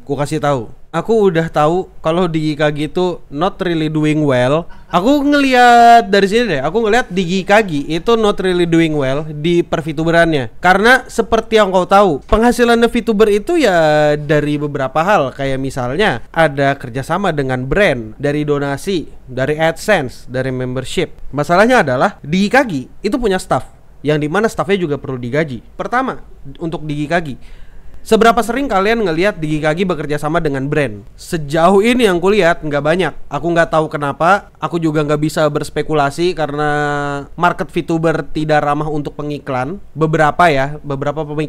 Ku kasih tahu. Aku udah tahu kalau di GKG itu not really doing well. Aku ngelihat dari sini deh. Aku ngelihat di GKG itu not really doing well di perfituberannya. Karena seperti yang kau tahu, penghasilan VTuber itu ya dari beberapa hal. Kayak misalnya ada kerjasama dengan brand, dari donasi, dari AdSense, dari membership. Masalahnya adalah di GKG itu punya staff, yang dimana staffnya juga perlu digaji. Pertama, untuk di GKG, seberapa sering kalian ngelihat di GKG bekerja sama dengan brand? Sejauh ini yang kulihat nggak banyak. Aku nggak tahu kenapa. Aku juga nggak bisa berspekulasi karena market VTuber tidak ramah untuk pengiklan. Beberapa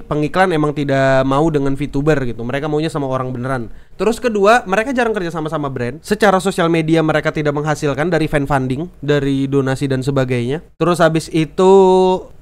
pengiklan emang tidak mau dengan VTuber gitu. Mereka maunya sama orang beneran. Terus kedua, mereka jarang kerja sama brand. Secara sosial media mereka tidak menghasilkan dari fan funding, dari donasi dan sebagainya. Terus habis itu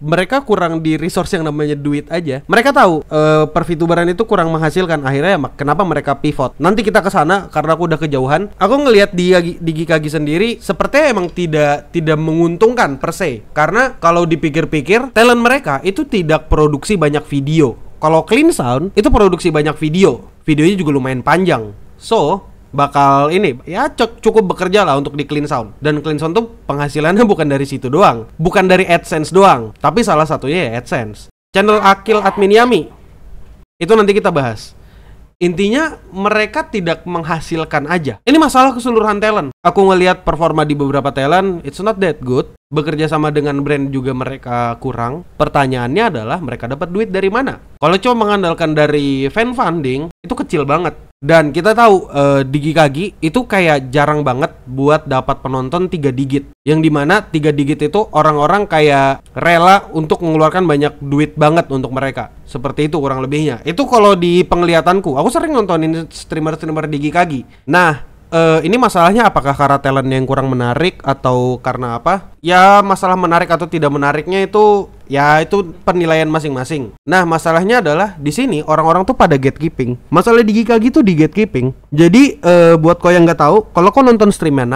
mereka kurang di resource yang namanya duit aja. Mereka tahu perfituberan itu kurang menghasilkan. Akhirnya kenapa mereka pivot? Nanti kita ke sana karena aku udah kejauhan. Aku ngelihat di GKG sendiri sepertinya emang tidak menguntungkan per se. Karena kalau dipikir-pikir, talent mereka itu tidak produksi banyak video. Kalau Clean Sound itu produksi banyak video. Videonya juga lumayan panjang. So, bakal ini ya cukup bekerja lah untuk di Clean Sound. Dan Clean Sound tuh penghasilannya bukan dari situ doang, bukan dari AdSense doang, tapi salah satunya ya AdSense. Channel Akil Admin Yami itu nanti kita bahas. Intinya mereka tidak menghasilkan aja. Ini masalah keseluruhan talent. Aku ngelihat performa di beberapa talent, it's not that good. Bekerja sama dengan brand juga mereka kurang. Pertanyaannya adalah mereka dapat duit dari mana? Kalau cuma mengandalkan dari fan funding, itu kecil banget. Dan kita tahu di GKG itu kayak jarang banget buat dapat penonton 3 digit. Yang dimana 3 digit itu orang-orang kayak rela untuk mengeluarkan banyak duit banget untuk mereka. Seperti itu kurang lebihnya. Itu kalau di penglihatanku. Aku sering nontonin streamer-streamer di GKG. Nah, ini masalahnya apakah karena talentnya yang kurang menarik atau karena apa? Ya masalah menarik atau tidak menariknya itu ya itu penilaian masing-masing. Nah masalahnya adalah di sini orang-orang tuh pada gatekeeping. Masalah di GKG tuh di gatekeeping. Jadi buat kau yang nggak tahu, kalau kau nonton streamnya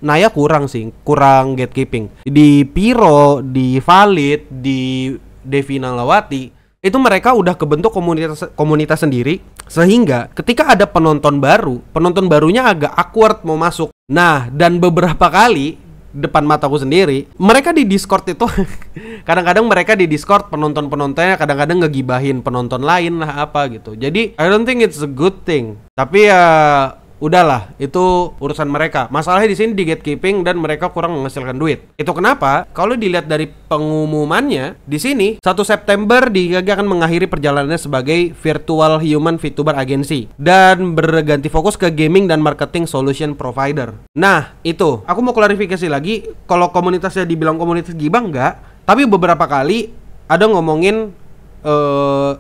Naya kurang kurang gatekeeping. Di Piro, di Valid, di Devina Lawati itu mereka udah kebentuk komunitas sendiri, sehingga ketika ada penonton barunya agak awkward mau masuk. Nah, dan beberapa kali depan mataku sendiri, mereka di Discord itu kadang-kadang mereka di Discord penontonnya kadang-kadang ngegibahin penonton lain lah apa gitu. Jadi I don't think it's a good thing. Tapi ya udahlah, itu urusan mereka. Masalahnya di sini di gatekeeping dan mereka kurang menghasilkan duit. Itu kenapa kalau dilihat dari pengumumannya di sini 1 September GKG akan mengakhiri perjalanannya sebagai Virtual Human VTuber Agency dan berganti fokus ke gaming dan marketing solution provider. Nah, itu aku mau klarifikasi lagi, kalau komunitasnya dibilang komunitas gibah enggak, tapi beberapa kali ada ngomongin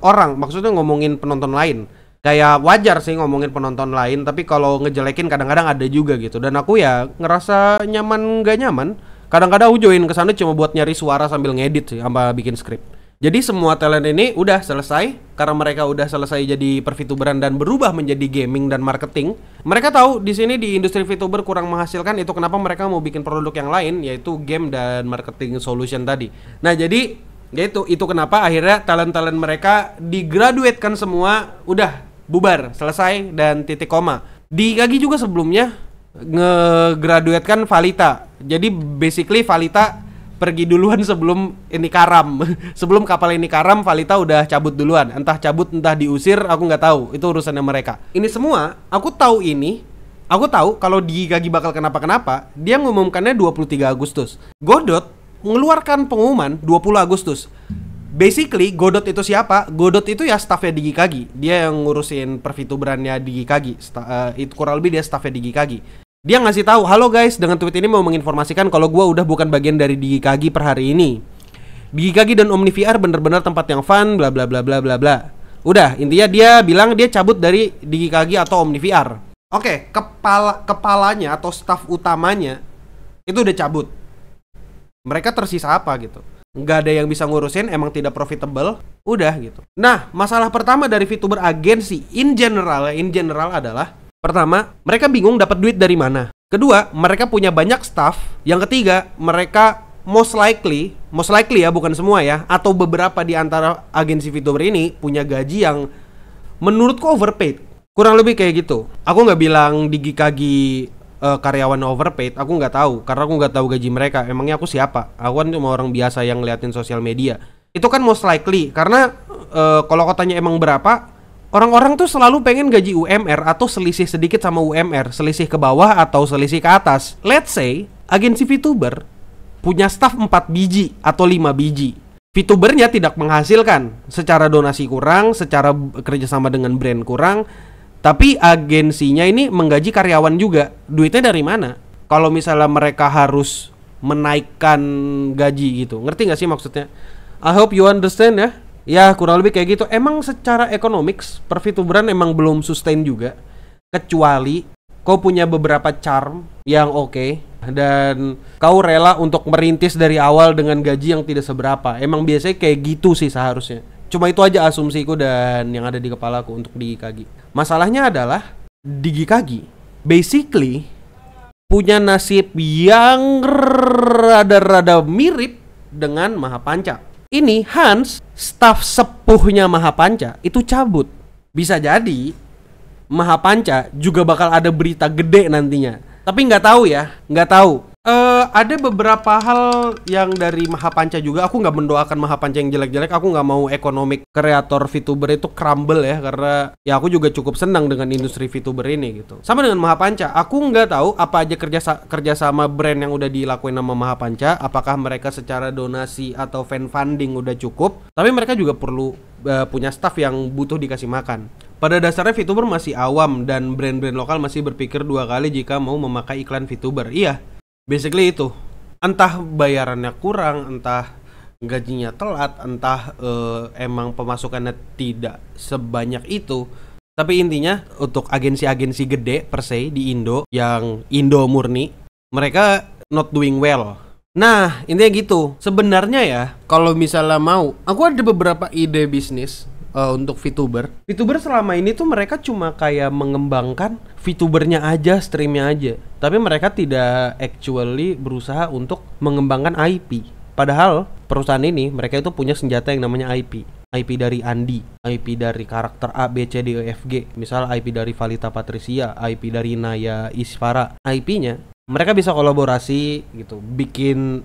orang, maksudnya ngomongin penonton lain. Kayak wajar sih ngomongin penonton lain, tapi kalau ngejelekin kadang-kadang ada juga gitu. Dan aku ya ngerasa nyaman gak nyaman. Kadang-kadang aku join kesana cuma buat nyari suara sambil ngedit sih, sama bikin skrip. Jadi semua talent ini udah selesai karena mereka udah selesai jadi perfituberan dan berubah menjadi gaming dan marketing. Mereka tahu di sini di industri VTuber kurang menghasilkan, itu kenapa mereka mau bikin produk yang lain, yaitu game dan marketing solution tadi. Nah jadi ya itu kenapa akhirnya talent-talent mereka digraduatekan semua, udah bubar, selesai, dan titik koma. Di GKG juga sebelumnya ngegraduatekan Valita. Jadi basically Valita pergi duluan sebelum ini karam. Sebelum kapal ini karam, Valita udah cabut duluan. Entah cabut, entah diusir, aku nggak tahu. Itu urusannya mereka. Ini semua, aku tahu ini. Aku tahu kalau di GKG bakal kenapa-kenapa. Dia mengumumkannya 23 Agustus. Godot mengeluarkan pengumuman 20 Agustus. Basically, Godot itu siapa? Godot itu ya staffnya di GKG. Dia yang ngurusin perfituberannya di GKG. Itu kurang lebih dia staffnya di GKG. Dia ngasih tahu, halo guys, dengan tweet ini mau menginformasikan kalau gua udah bukan bagian dari di GKG per hari ini. Di GKG dan OmniVR bener-bener tempat yang fun, bla bla bla bla bla bla. Udah, intinya dia bilang dia cabut dari di GKG atau OmniVR. Oke, kepalanya atau staff utamanya itu udah cabut. Mereka tersisa apa gitu? Nggak ada yang bisa ngurusin, emang tidak profitable, udah gitu. Nah, masalah pertama dari VTuber agency in general adalah, pertama, mereka bingung dapat duit dari mana. Kedua, mereka punya banyak staff. Yang ketiga, mereka most likely ya, bukan semua ya, atau beberapa di antara agensi VTuber ini punya gaji yang menurutku overpaid. Kurang lebih kayak gitu. Aku nggak bilang Digikagi karyawan overpaid, aku nggak tahu karena aku nggak tahu gaji mereka. Emangnya aku siapa? Aku kan cuma orang biasa yang ngeliatin sosial media. Itu kan most likely karena kalau katanya emang berapa, orang-orang tuh selalu pengen gaji UMR atau selisih sedikit sama UMR, selisih ke bawah atau selisih ke atas. Let's say agensi VTuber punya staff 4 biji atau 5 biji. VTubernya tidak menghasilkan, secara donasi kurang, secara kerjasama dengan brand kurang, tapi agensinya ini menggaji karyawan juga. Duitnya dari mana? Kalau misalnya mereka harus menaikkan gaji gitu, ngerti gak sih maksudnya? I hope you understand ya. Ya kurang lebih kayak gitu. Emang secara economics per-VTuberan emang belum sustain juga, kecuali kau punya beberapa charm yang oke, dan kau rela untuk merintis dari awal dengan gaji yang tidak seberapa. Emang biasanya kayak gitu sih seharusnya. Cuma itu aja asumsiku dan yang ada di kepalaku untuk Digikagi. Masalahnya adalah Digikagi basically punya nasib yang rada-rada mirip dengan Mahapanca. Ini Hans, staf sepuhnya Mahapanca, itu cabut. Bisa jadi Mahapanca juga bakal ada berita gede nantinya. Tapi nggak tahu ya, nggak tahu. Ada beberapa hal yang dari Mahapanca juga. Aku nggak mendoakan Mahapanca yang jelek-jelek. Aku nggak mau ekonomi kreator VTuber itu crumble ya, karena ya aku juga cukup senang dengan industri VTuber ini gitu. Sama dengan Mahapanca, aku nggak tahu apa aja kerja sama brand yang udah dilakuin sama Mahapanca. Apakah mereka secara donasi atau fan funding udah cukup? Tapi mereka juga perlu punya staff yang butuh dikasih makan. Pada dasarnya VTuber masih awam dan brand-brand lokal masih berpikir 2 kali jika mau memakai iklan VTuber. Iya. Basically itu, entah bayarannya kurang, entah gajinya telat, entah emang pemasukannya tidak sebanyak itu. Tapi intinya untuk agensi-agensi gede per se di Indo, yang Indo murni, mereka not doing well. Nah intinya gitu. Sebenarnya ya, kalau misalnya mau, aku ada beberapa ide bisnis untuk VTuber. VTuber selama ini tuh mereka cuma kayak mengembangkan VTubernya aja, streamnya aja. Tapi mereka tidak actually berusaha untuk mengembangkan IP. Padahal perusahaan ini mereka itu punya senjata yang namanya IP. IP dari Andi, IP dari karakter A, B, C, D, E, F, G. Misal IP dari Valita Patricia, IP dari Naya Isfara. IP-nya mereka bisa kolaborasi gitu, bikin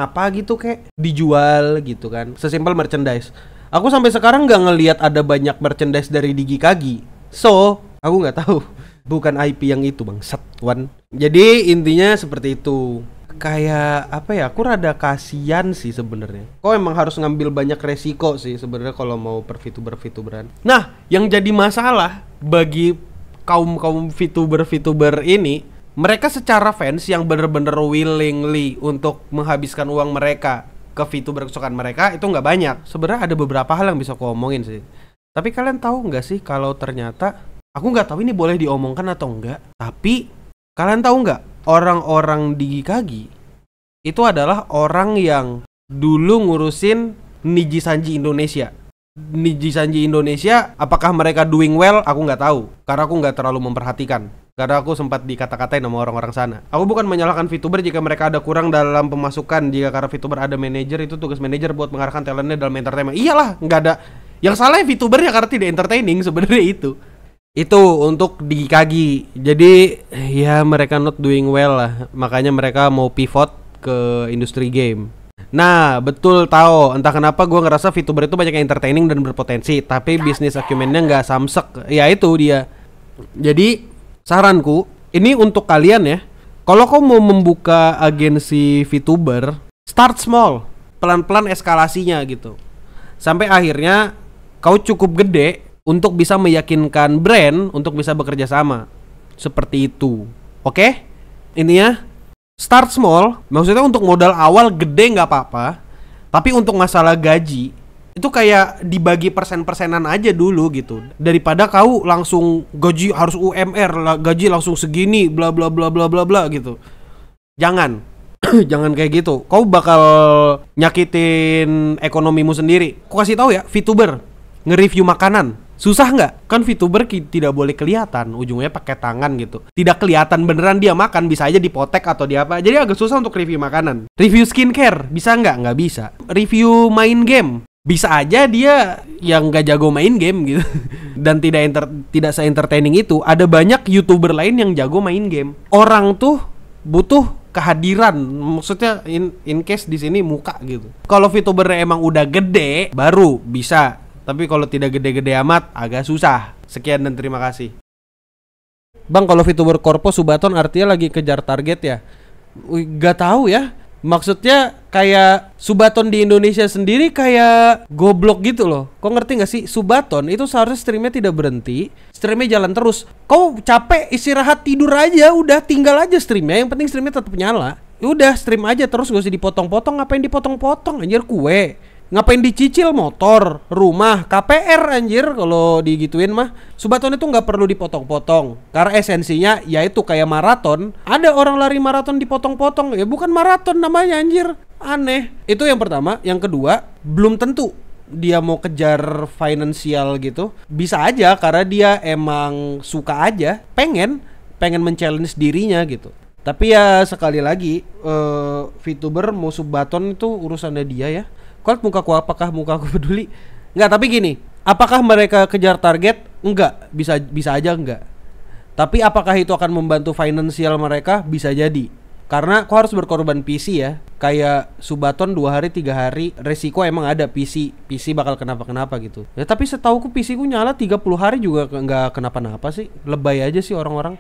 apa gitu kayak dijual gitu kan. Sesimpel merchandise. Aku sampai sekarang nggak ngelihat ada banyak merchandise dari Digikagi. So, aku nggak tahu. Bukan IP yang itu bang, Satuan. Jadi intinya seperti itu. Kayak apa ya? Aku rada kasian sih sebenarnya. Kok emang harus ngambil banyak resiko sih sebenarnya kalau mau VTuberan. Nah, yang jadi masalah bagi kaum VTuber ini, mereka secara fans yang bener-bener willingly untuk menghabiskan uang mereka ke VTuber kesukaan mereka itu nggak banyak. Sebenarnya ada beberapa hal yang bisa aku omongin sih. Tapi kalian tahu nggak sih kalau ternyata, aku nggak tahu ini boleh diomongkan atau enggak, tapi kalian tahu nggak orang-orang Digikagi itu adalah orang yang dulu ngurusin Niji Sanji Indonesia. Niji Sanji Indonesia, apakah mereka doing well? Aku nggak tahu, karena aku nggak terlalu memperhatikan. Karena aku sempat dikata-katain sama orang-orang sana. Aku bukan menyalahkan VTuber jika mereka ada kurang dalam pemasukan. Jika karena VTuber ada manajer, itu tugas manajer buat mengarahkan talentnya dalam entertainment. Iyalah, nggak ada. Yang salah VTuber ya karena tidak entertaining sebenarnya itu. Itu untuk Digikagi. Jadi ya mereka not doing well lah. Makanya mereka mau pivot ke industri game. Nah betul tahu. Entah kenapa gue ngerasa VTuber itu banyak yang entertaining dan berpotensi, tapi bisnis acumennya nggak samsek. Ya itu dia. Jadi saranku, ini untuk kalian ya. Kalau kau mau membuka agensi VTuber, start small, pelan-pelan eskalasinya gitu. Sampai akhirnya kau cukup gede untuk bisa meyakinkan brand untuk bisa bekerja sama. Seperti itu. Oke? Intinya start small, maksudnya untuk modal awal gede nggak apa-apa. Tapi untuk masalah gaji, itu kayak dibagi persen-persenan aja dulu gitu. Daripada kau langsung gaji harus UMR, gaji langsung segini, bla bla bla bla bla bla gitu. Jangan. Jangan kayak gitu. Kau bakal nyakitin ekonomimu sendiri. Aku kasih tahu ya, VTuber nge-review makanan. Susah nggak? Kan VTuber tidak boleh kelihatan, ujungnya pakai tangan gitu. Tidak kelihatan beneran dia makan, bisa aja dipotek atau di apa. Jadi agak susah untuk review makanan. Review skincare, bisa nggak? Nggak bisa. Review main game, Bisa aja dia yang gak jago main game gitu. Dan tidak se-entertaining itu. Ada banyak YouTuber lain yang jago main game. Orang tuh butuh kehadiran. Maksudnya in case di sini muka gitu. Kalau VTuber emang udah gede baru bisa. Tapi kalau tidak gede-gede amat agak susah. Sekian dan terima kasih. Bang, kalau VTuber korpo Subaton artinya lagi kejar target ya? Gak tahu ya. Maksudnya kayak Subaton di Indonesia sendiri kayak goblok gitu loh. Kau ngerti gak sih? Subaton itu seharusnya streamnya tidak berhenti, streamnya jalan terus. Kau capek istirahat tidur aja, udah tinggal aja streamnya. Yang penting streamnya tetap nyala. Udah stream aja terus, gak usah dipotong-potong. Ngapain dipotong-potong anjir, kue? Ngapain dicicil motor, rumah, KPR anjir kalau digituin mah. Subaton itu nggak perlu dipotong-potong. Karena esensinya yaitu kayak maraton. Ada orang lari maraton dipotong-potong. Ya bukan maraton namanya anjir. Aneh. Itu yang pertama. Yang kedua, belum tentu dia mau kejar finansial gitu. Bisa aja karena dia emang suka aja, pengen men-challenge dirinya gitu. Tapi ya sekali lagi, VTuber mau Subaton itu urusannya dia ya. Kalau mukaku, apakah mukaku peduli? Enggak, tapi gini, apakah mereka kejar target? Enggak, bisa aja enggak. Tapi apakah itu akan membantu finansial mereka? Bisa jadi. Karena kau harus berkorban PC ya. Kayak Subaton 2 hari 3 hari resiko emang ada, PC bakal kenapa-kenapa gitu. Ya tapi setauku PC ku nyala 30 hari juga enggak kenapa-napa sih. Lebay aja sih orang-orang.